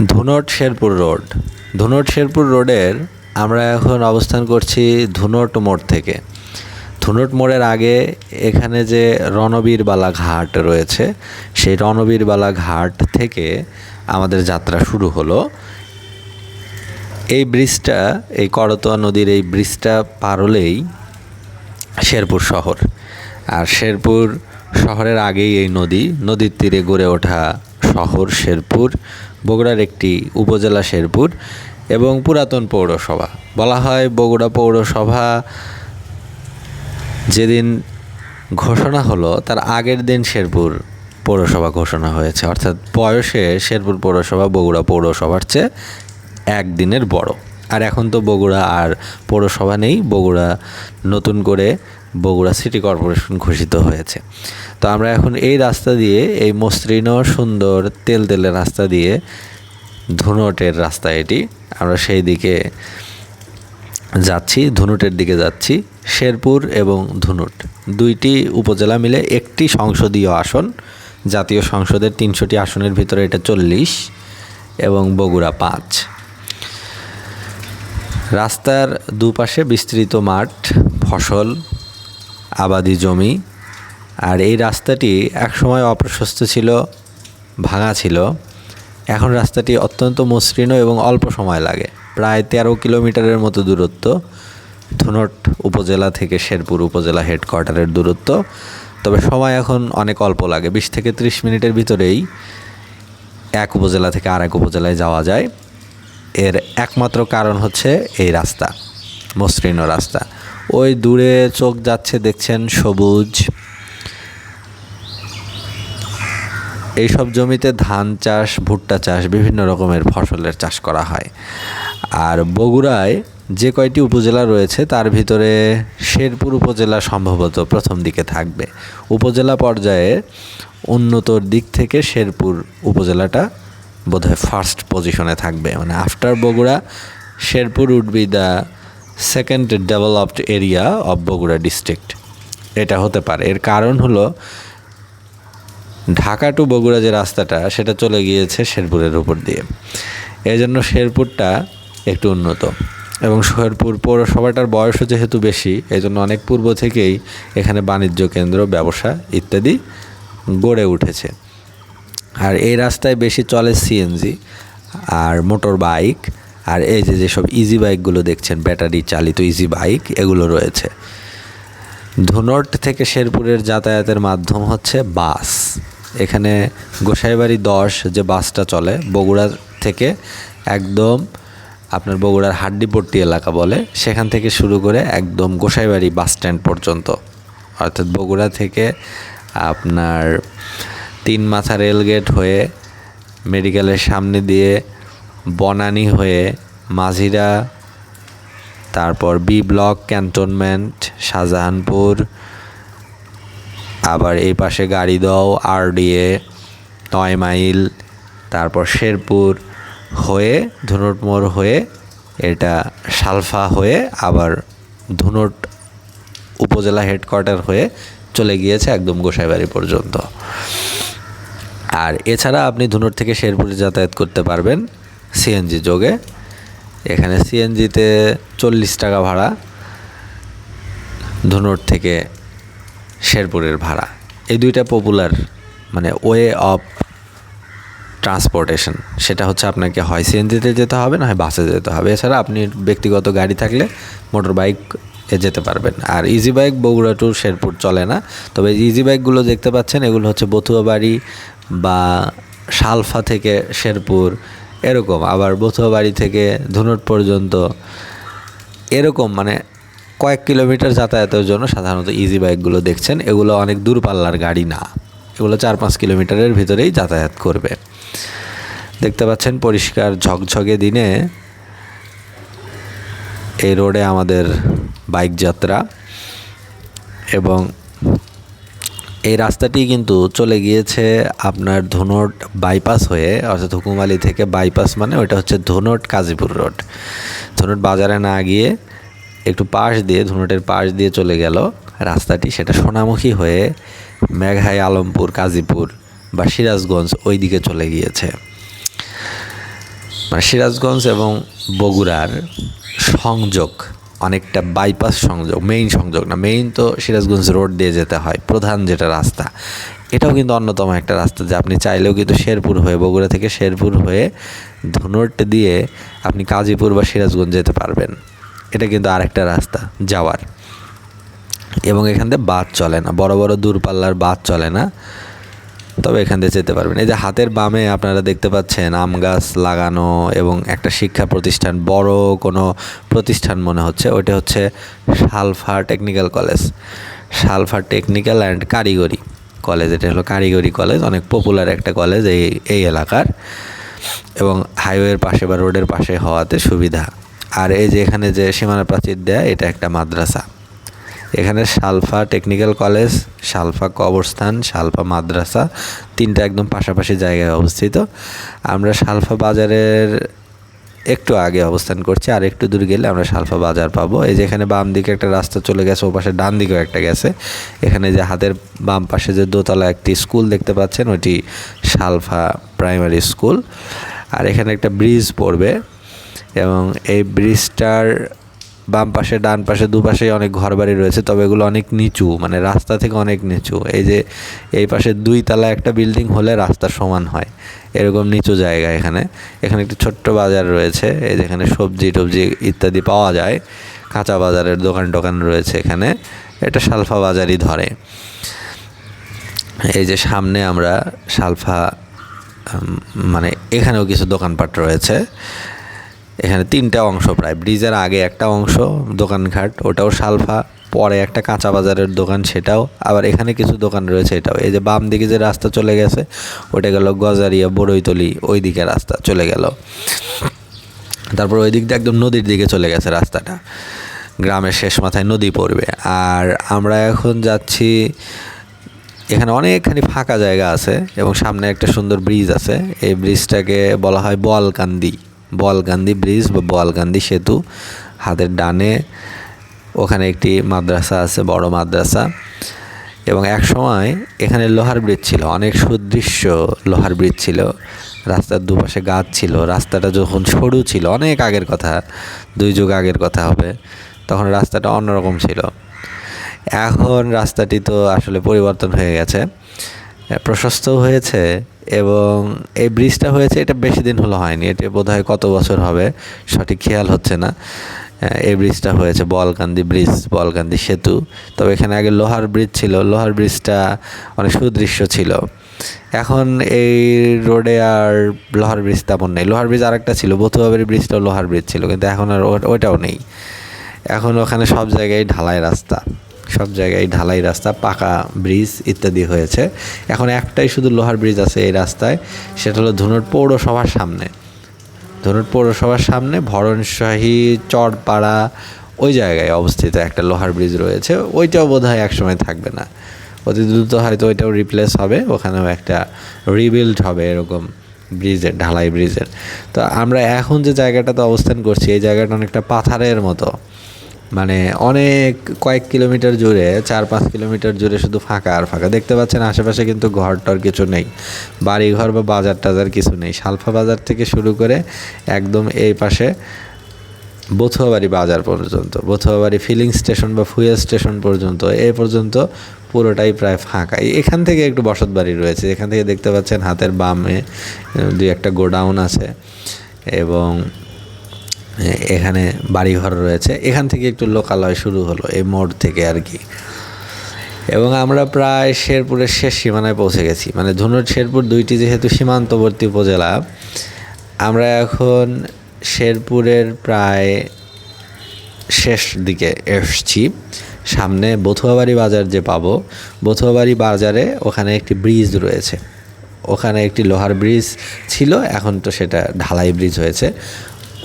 Dhunot Sherpur road. Dhunot Sherpur রোডের আমরা এখন অবস্থান করছি ধুনট মোড় থেকে। ধুনট মোড়ের আগে এখানে যে রণবীরবালা ঘাট রয়েছে, সেই রণবীরবালা ঘাট থেকে আমাদের যাত্রা শুরু হলো। এই ব্রিজটা, এই করতোয়া নদীর এই ব্রিজটা পার হলেই শেরপুর শহর। আর শেরপুর শহরের আগেই এই নদীর তীরে গড়ে ওঠা শহর শেরপুর, বগুড়ার একটি উপজেলা শেরপুর এবং পুরাতন পৌরসভা। বলা হয় বগুড়া পৌরসভা যেদিন ঘোষণা হলো তার আগের দিন শেরপুর পৌরসভা ঘোষণা হয়েছে, অর্থাৎ বয়সে শেরপুর পৌরসভা বগুড়া পৌরসভার চেয়ে একদিনের বড়। আর এখন তো বগুড়া আর পৌরসভা নেই, বগুড়া নতুন করে বগুড়া সিটি কর্পোরেশন ঘোষিত হয়েছে। তো আমরা এখন এই রাস্তা দিয়ে, এই মসৃণ সুন্দর তেলতেলে রাস্তা দিয়ে, ধুনটের রাস্তা এটি, আমরা সেই দিকে যাচ্ছি, ধুনটের দিকে যাচ্ছি। শেরপুর এবং ধুনট দুইটি উপজেলা মিলে একটি সংসদীয় আসন। জাতীয় সংসদের ৩০০টি আসনের ভিতরে এটা ৪০ এবং বগুড়া ৫। রাস্তার দুপাশে বিস্তৃত মাঠ, ফসল, আবাদি জমি। আর এই রাস্তাটি একসময় অপ্রশস্ত ছিল, ভাঙা ছিল। এখন রাস্তাটি অত্যন্ত মসৃণ এবং অল্প সময় লাগে। প্রায় ১৩ কিলোমিটারের মতো দূরত্ব ধুনট উপজেলা থেকে শেরপুর উপজেলা হেডকোয়ার্টারের দূরত্ব। তবে সময় এখন অনেক অল্প লাগে, ২০ থেকে ৩০ মিনিটের ভিতরেই এক উপজেলা থেকে আরেক উপজেলায় যাওয়া যায়। এর একমাত্র কারণ হচ্ছে এই রাস্তা, মসৃণ রাস্তা। ওই দূরে চোখ যাচ্ছে, দেখছেন সবুজ। এইসব জমিতে ধান চাষ, ভুট্টা চাষ, বিভিন্ন রকমের ফসলের চাষ করা হয়। আর বগুড়ায় যে কয়টি উপজেলা রয়েছে তার ভিতরে শেরপুর উপজেলা সম্ভবত প্রথম দিকে থাকবে। উপজেলা পর্যায়ে উন্নতর দিক থেকে শেরপুর উপজেলাটা বোধহয় ফার্স্ট পজিশনে থাকবে। মানে after Bogura, Sherpur would be the second developed area of Bogura district. এটা হতে পারে। এর কারণ হলো ঢাকা টু বগুড়া যে রাস্তাটা, সেটা চলে গিয়েছে শেরপুরের উপর দিয়ে। এই জন্য শেরপুরটা একটু উন্নত। এবং শেরপুর পৌরসভাটার বয়সও যেহেতু বেশি, এই জন্য অনেক পূর্ব থেকেই এখানে বাণিজ্য কেন্দ্র, ব্যবসা ইত্যাদি গড়ে উঠেছে। আর এই রাস্তায় বেশি চলে সিএনজি আর মোটর বাইক। আর এই যেসব ইজি বাইকগুলো দেখছেন, ব্যাটারি চালিত ইজি বাইক, এগুলো রয়েছে। ধুনট থেকে শেরপুরের যাতায়াতের মাধ্যম হচ্ছে বাস। এখানে গোসাইবাড়ি ১০ যে বাসটা চলে বগুড়া থেকে, একদম আপনার বগুড়ার হাড্ডিপট্টি এলাকা বলে, সেখান থেকে শুরু করে একদম গোসাইবাড়ি বাস স্ট্যান্ড পর্যন্ত। অর্থাৎ বগুড়া থেকে আপনার ৩ মাথা রেলগেট হয়ে, মেডিকেলের সামনে দিয়ে, বনানী হয়ে, মাঝিরা, তারপর বি ব্লক ক্যান্টনমেন্ট, শাহজাহানপুর, আবার এই পাশে গাড়িদহ, আরডিএ, ৯ মাইল, তারপর শেরপুর হয়ে, ধুনট মোড় হয়ে, এটা সালফা হয়ে, আবার ধুনট উপজেলা হেডকোয়ার্টার হয়ে চলে গিয়েছে একদম গোসাইবাড়ি পর্যন্ত। আর এছাড়া আপনি ধুনট থেকে শেরপুরে যাতায়াত করতে পারবেন সিএনজি যোগে। এখানে সিএনজিতে ৪০ টাকা ভাড়া, ধুনট থেকে শেরপুরের ভাড়া। এই দুইটা পপুলার মানে ওয়ে অফ ট্রান্সপোর্টেশন। সেটা হচ্ছে আপনাকে হয় সিএনজিতে যেতে হবে, না হয় বাসে যেতে হবে। এছাড়া আপনি ব্যক্তিগত গাড়ি থাকলে মোটর বাইক যেতে পারবেন। আর easy bike Bogura to Sherpur চলে না। তবে ইজি বাইকগুলো দেখতে পাচ্ছেন, এগুলো হচ্ছে বথুয়াবাড়ি বা সালফা থেকে শেরপুর এরকম, আবার বথুয়াবাড়ি থেকে ধুনট পর্যন্ত এরকম, মানে কয়েক কিলোমিটার যাতায়াতের জন্য সাধারণত ইজি বাইকগুলো দেখছেন। এগুলো অনেক দূরপাল্লার গাড়ি না, এগুলো ৪-৫ কিলোমিটারের ভিতরেই যাতায়াত করবে। দেখতে পাচ্ছেন পরিষ্কার ঝকঝকে দিনে এই রোডে আমাদের বাইক যাত্রা। এবং এই রাস্তাটি কিন্তু চলে গিয়েছে আপনার ধুনট বাইপাস হয়ে, অর্থাৎ হুকুমালি থেকে বাইপাস, মানে ওইটা হচ্ছে ধুনট কাজীপুর রোড। ধুনট বাজারে না গিয়ে একটু পাশ দিয়ে, ধুনটের পাশ দিয়ে চলে গেল রাস্তাটি, সেটা সোনামুখী হয়ে মেঘাই, আলমপুর, কাজীপুর বা সিরাজগঞ্জ ওই দিকে চলে গিয়েছে। মানে সিরাজগঞ্জ এবং বগুড়ার সংযোগ, অনেকটা বাইপাস সংযোগ, মেইন সংযোগ না, মেইন তো সিরাজগঞ্জ রোড দিয়ে যেতে হয়, প্রধান যেটা রাস্তা, এটাও কিন্তু অন্যতম একটা রাস্তা যে আপনি চাইলেও কিন্তু শেরপুর হয়ে, বগুড়া থেকে শেরপুর হয়ে ধুনট দিয়ে আপনি কাজীপুর বা সিরাজগঞ্জ যেতে পারবেন। এটা কিন্তু আরেকটা রাস্তা যাওয়ার। এবং এখান থেকে বাস চলে না, বড় বড় দূরপাল্লার বাস চলে না, তবে এখান দিয়ে যেতে পারবেন। এই যে হাতের বামে আপনারা দেখতে পাচ্ছেন আম গাছ লাগানো এবং একটা শিক্ষা প্রতিষ্ঠান, বড় কোনো প্রতিষ্ঠান মনে হচ্ছে, ওইটা হচ্ছে sulpha technical college, sulpha technical and কারিগরি কলেজ। এটা হলো কারিগরি কলেজ, অনেক পপুলার একটা কলেজ এই এলাকার, এবং হাইওয়ের পাশে বা রোডের পাশে হওয়াতে সুবিধা। আর এই যে এখানে যে সীমানা প্রাচীর দেয়া, এটা একটা মাদ্রাসা। এখানে সালফা টেকনিক্যাল কলেজ, সালফা কবরস্থান, সালফা মাদ্রাসা, তিনটা একদম পাশাপাশি জায়গায় অবস্থিত। আমরা সালফা বাজারের একটু আগে অবস্থান করছি, আর একটু দূর গেলে আমরা সালফা বাজার পাবো। এই যে এখানে বাম দিকে একটা রাস্তা চলে গেছে, ও পাশে ডান দিকেও একটা গেছে। এখানে যে হাতের বাম পাশে যে দোতলা একটি স্কুল দেখতে পাচ্ছেন, ওইটি সালফা প্রাইমারি স্কুল। আর এখানে একটা ব্রিজ পড়বে, এবং এই ব্রিজটার বাম পাশে ডান পাশে দুপাশেই অনেক ঘরবাড়ি রয়েছে, তবে এগুলো অনেক নিচু, মানে রাস্তা থেকে অনেক নিচু। এই যে এই পাশে 2 তলা একটা বিল্ডিং হলে রাস্তা সমান হয়, এরকম নিচু জায়গা। এখানে একটি ছোট্ট বাজার রয়েছে, এই যেখানে সবজি টবজি ইত্যাদি পাওয়া যায়, কাঁচা বাজারের দোকান রয়েছে এখানে। এটা সালফা বাজারই ধরে। এই যে সামনে আমরা সালফা, মানে এখানেও কিছু দোকানপাট রয়েছে। এখানে 3টা অংশ, প্রায় ব্রিজের আগে একটা অংশ দোকানঘাট, ওটাও সালফা, পরে একটা কাঁচা বাজারের দোকান, সেটাও আবার এখানে কিছু দোকান রয়েছে, এটাও। এই যে বাম দিকে যে রাস্তা চলে গেছে, ওটা গেল গজারিয়া বড়ইতলি, ওই দিকে রাস্তা চলে গেল। তারপর ওই দিক দিয়ে একদম নদীর দিকে চলে গেছে রাস্তাটা, গ্রামের শেষ মাথায় নদী পড়বে। আর আমরা এখন যাচ্ছি, এখানে অনেকখানি ফাঁকা জায়গা আছে এবং সামনে একটা সুন্দর ব্রিজ আছে। এই ব্রিজটাকে বলা হয় বলগান্ধী ব্রিজ বা বলগান্ধী সেতু। হাতের ডানে ওখানে একটি মাদ্রাসা আছে, বড় মাদ্রাসা। এবং এক সময় এখানে লোহার ব্রিজ ছিল, অনেক সুদৃশ্য লোহার ব্রিজ ছিল, রাস্তার দুপাশে গাছ ছিল। রাস্তাটা যখন সরু ছিল, অনেক আগের কথা, 2 যুগ আগের কথা হবে, তখন রাস্তাটা অন্যরকম ছিল। এখন রাস্তাটি তো আসলে পরিবর্তন হয়ে গেছে, প্রশস্ত হয়েছে, এবং এই ব্রিজটা হয়েছে, এটা বেশি দিন হলো হয়নি, এটা বোধহয় কত বছর হবে সঠিক খেয়াল হচ্ছে না। এই ব্রিজটা হয়েছে বলগান্ধী ব্রিজ, বলগান্ধী সেতু। তবে এখানে আগে লোহার ব্রিজ ছিল, লোহার ব্রিজটা অনেক সুদৃশ্য ছিল। এখন এই রোডে আর লোহার ব্রিজ তেমন নেই। লোহার ব্রিজ আরেকটা ছিল, বথুয়াবাড়ি ব্রিজটাও লোহার ব্রিজ ছিল, কিন্তু এখন আর ওইটাও নেই। এখন ওখানে সব জায়গায় ঢালাই রাস্তা, পাকা ব্রিজ ইত্যাদি হয়েছে। এখন একটাই শুধু লোহার ব্রিজ আছে এই রাস্তায়, সেটা হলো ধুনট পৌরসভার সামনে ভরণশাহী চরপাড়া ওই জায়গায় অবস্থিত একটা লোহার ব্রিজ রয়েছে। ওইটাও বোধহয় একসময় থাকবে না, অতি দ্রুত হয়তো ওইটাও রিপ্লেস হবে, ওখানেও একটা রিবিল্ড হবে এরকম ব্রিজের, ঢালাই ব্রিজের। তো আমরা এখন যে জায়গাটাতে অবস্থান করছি, এই জায়গাটা অনেকটা পাথারের মতো, মানে অনেক কয়েক কিলোমিটার জুড়ে, 4-5 কিলোমিটার জুড়ে শুধু ফাঁকা আর ফাঁকা। দেখতে পাচ্ছেন আশেপাশে কিন্তু ঘরটর কিছু নেই, বাড়িঘর বা বাজার টাজার কিছু নেই। সালফা বাজার থেকে শুরু করে একদম এই পাশে বথুয়াবাড়ি বাজার পর্যন্ত, বথুয়াবাড়ি ফিলিং স্টেশন বা ফুয়েল স্টেশন পর্যন্ত, এই পর্যন্ত পুরোটাই প্রায় ফাঁকা। এখান থেকে একটু বসত বাড়ি রয়েছে, এখান থেকে দেখতে পাচ্ছেন হাতের বামে 2-1টা গোডাউন আছে, এবং এখানে বাড়িঘর রয়েছে। এখান থেকে একটু লোকালয় শুরু হলো, এই মোড় থেকে আর কি। এবং আমরা প্রায় শেরপুরের শেষ সীমানায় পৌঁছে গেছি, মানে ধুনট শেরপুর 2টি যেহেতু সীমান্তবর্তী উপজেলা, আমরা এখন শেরপুরের প্রায় শেষ দিকে এসছি। সামনে বথুয়াবাড়ি বাজার যে পাবো, বথুয়াবাড়ি বাজারে ওখানে একটি ব্রিজ রয়েছে, ওখানে একটি লোহার ব্রিজ ছিল, এখন তো সেটা ঢালাই ব্রিজ হয়েছে।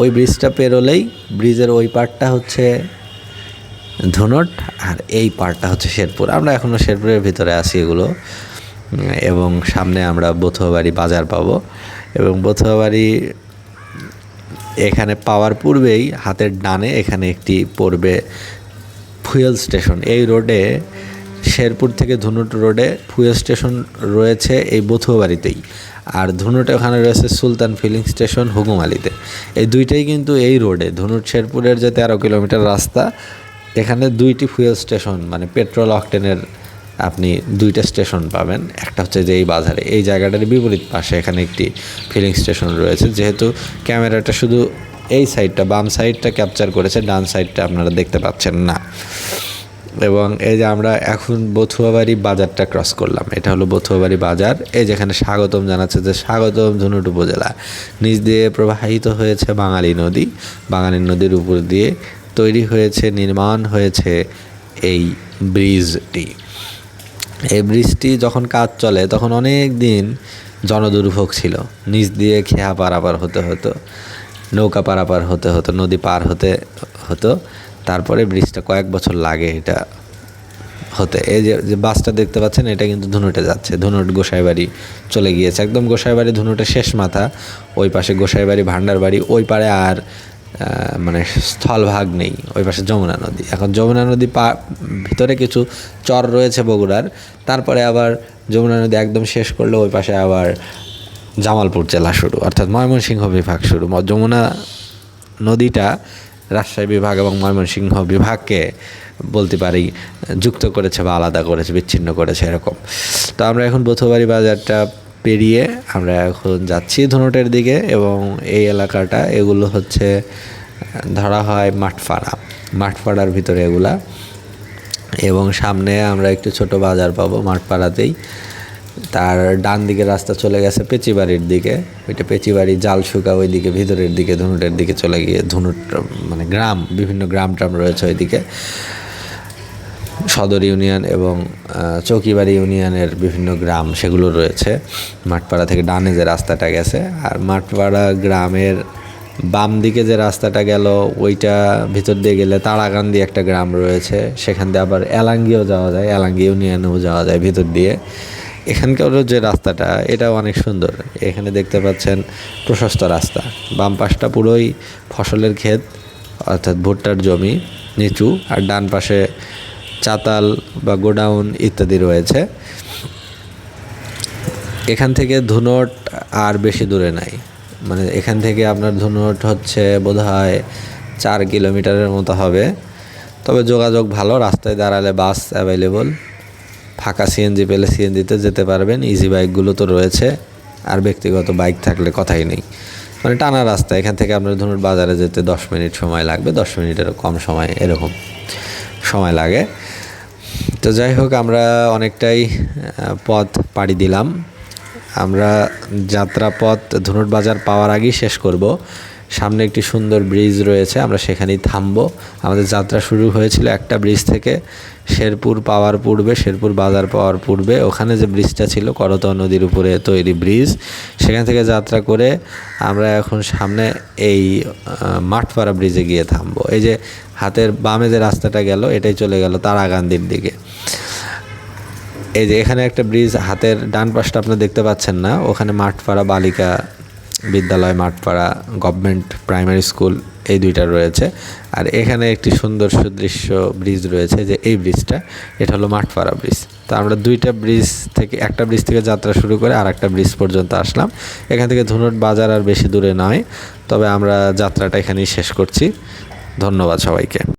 ওই ব্রিজটা পেরোলেই ব্রিজের ওই পার্টটা হচ্ছে ধুনট, আর এই পার্টটা হচ্ছে শেরপুর। আমরা এখনও শেরপুরের ভিতরে আছি এগুলো, এবং সামনে আমরা বথুয়াবাড়ি বাজার পাবো। এবং বথুয়াবাড়ি এখানে পাওয়ার পূর্বেই হাতের ডানে এখানে একটি পড়বে ফুয়েল স্টেশন। এই রোডে, শেরপুর থেকে ধুনট রোডে ফুয়েল স্টেশন রয়েছে এই বথুয়াবাড়িতেই। আর ধুনুটে ওখানে রয়েছে সুলতান ফিলিং স্টেশন হুকুমালিতে। এই দুইটাই কিন্তু এই রোডে ধুনুট শেরপুরের যে 13 কিলোমিটার রাস্তা, এখানে 2টি ফুয়েল স্টেশন মানে পেট্রোল অকটেনের আপনি 2টা স্টেশন পাবেন। একটা হচ্ছে যে এই বাজারে, এই জায়গাটার বিপরীত পাশে এখানে একটি ফিলিং স্টেশন রয়েছে। যেহেতু ক্যামেরাটা শুধু এই সাইডটা বাম সাইডটা ক্যাপচার করেছে, ডান সাইডটা আপনারা দেখতে পাচ্ছেন না। এবং এই যে আমরা এখন বথুয়াবাড়ি বাজারটা ক্রস করলাম, এটা হলো বথুয়াবাড়ি বাজার। এই যেখানে স্বাগতম জানাচ্ছে যে স্বাগতম ধুনুট উপজেলা। নিচ দিয়ে প্রবাহিত হয়েছে বাঙালি নদী, বাঙালি নদীর উপর দিয়ে তৈরি হয়েছে, নির্মাণ হয়েছে এই ব্রিজটি। এই ব্রিজটি যখন কাজ চলে তখন অনেক দিন জনদুর্ভোগ ছিল। নিচ দিয়ে খেয়া পারাপার হতে হতো, নৌকা পারাপার হতে হতো, নদী পার হতে হতো। তারপরে ব্রিজটা কয়েক বছর লাগে এটা হতে। এই যে বাসটা দেখতে পাচ্ছেন, এটা কিন্তু ধুনুটে যাচ্ছে। ধুনুট গোসাইবাড়ি চলে গিয়েছে, একদম গোসাইবাড়ি ধুনুটের শেষ মাথা। ওই পাশে গোসাইবাড়ি ভান্ডারবাড়ি, ওই পারে আর মানে স্থলভাগ নেই, ওই পাশে যমুনা নদী। এখন যমুনা নদী ভিতরে কিছু চর রয়েছে বগুড়ার, তারপরে আবার যমুনা নদী একদম শেষ করলে ওই পাশে আবার জামালপুর জেলা শুরু, অর্থাৎ ময়মনসিংহ বিভাগ শুরু। যমুনা নদীটা রাজশাহী বিভাগ এবং ময়মনসিংহ বিভাগকে বলতে পারি যুক্ত করেছে বা আলাদা করেছে, বিচ্ছিন্ন করেছে এরকম। তো আমরা এখন বথুয়াবাড়ি বাজারটা পেরিয়ে আমরা এখন যাচ্ছি ধুনুটের দিকে। এবং এই এলাকাটা এগুলো হচ্ছে ধরা হয় মাঠপাড়ার ভিতরে এগুলা। এবং সামনে আমরা একটু ছোট বাজার পাবো মাঠপাড়াতেই। তার ডান দিকে রাস্তা চলে গেছে পেচিবাড়ির দিকে, ওইটা পেচিবাড়ি জালশুকা ওই দিকে ভিতরের দিকে ধুনুটের দিকে চলে গিয়ে ধুনুট মানে গ্রাম, বিভিন্ন গ্রাম ট্রাম রয়েছে ওইদিকে। সদর ইউনিয়ন এবং চৌকিবাড়ি ইউনিয়নের বিভিন্ন গ্রাম সেগুলো রয়েছে। মাঠপাড়া থেকে ডানে যে রাস্তাটা গেছে, আর মাঠপাড়া গ্রামের বাম দিকে যে রাস্তাটা গেল ওইটা ভিতর দিয়ে গেলে তারাকান্দি একটা গ্রাম রয়েছে, সেখান দিয়ে আবার এলাঙ্গিও যাওয়া যায়, এলাঙ্গি ইউনিয়নেও যাওয়া যায় ভিতর দিয়ে। এখানকারও যে রাস্তাটা এটাও অনেক সুন্দর। এখানে দেখতে পাচ্ছেন প্রশস্ত রাস্তা, বাম পাশটা পুরোই ফসলের ক্ষেত অর্থাৎ ভুট্টার জমি নিচু, আর ডান পাশে চাতাল বা গোডাউন ইত্যাদি রয়েছে। এখান থেকে ধুনট আর বেশি দূরে নাই, মানে এখান থেকে আপনার ধুনট হচ্ছে বোধহয় 4 কিলোমিটারের মতো হবে। তবে যোগাযোগ ভালো, রাস্তায় দাঁড়ালে বাস অ্যাভেলেবল, ফাঁকা সিএনজি পেলে সিএনজিতে যেতে পারবেন। ইজি বাইকগুলো তো রয়েছে, আর ব্যক্তিগত বাইক থাকলে কথাই নেই। মানে টানা রাস্তা, এখান থেকে আপনার ধরুন বাজারে যেতে 10 মিনিট সময় লাগবে, 10 মিনিটেরও কম সময় এরকম সময় লাগে। তো যাই হোক, আমরা অনেকটাই পথ পাড়ি দিলাম। আমরা যাত্রাপথ ধুনুট বাজার পাওয়ার আগেই শেষ করব। সামনে একটি সুন্দর ব্রিজ রয়েছে, আমরা সেখানেই থামবো। আমাদের যাত্রা শুরু হয়েছিল একটা ব্রিজ থেকে, শেরপুর পাওয়ার পূর্বে, শেরপুর বাজার পাওয়ার পূর্বে ওখানে যে ব্রিজটা ছিল করতোয়া নদীর উপরে তৈরি ব্রিজ, সেখান থেকে যাত্রা করে আমরা এখন সামনে এই মাঠপাড়া ব্রিজে গিয়ে থামবো। এই যে হাতের বামে যে রাস্তাটা গেল এটাই চলে গেল তারাকান্দির দিকে। এই যে এখানে একটা ব্রিজ, হাতের ডান পাশটা আপনি দেখতে পাচ্ছেন না, ওখানে মাঠপাড়া বালিকা বিদ্যালয়, মাঠপাড়া গভর্নমেন্ট প্রাইমারি স্কুল, এই দুইটা রয়েছে। আর এখানে একটি সুন্দর সুদৃশ্য ব্রিজ রয়েছে, যে এই ব্রিজটা, এটা হলো মাঠপাড়া ব্রিজ। তো আমরা একটা ব্রিজ থেকে যাত্রা শুরু করে আর একটা ব্রিজ পর্যন্ত আসলাম। এখান থেকে ধুনুট বাজার আর বেশি দূরে নয়, তবে আমরা যাত্রাটা এখানেই শেষ করছি। ধন্যবাদ সবাইকে।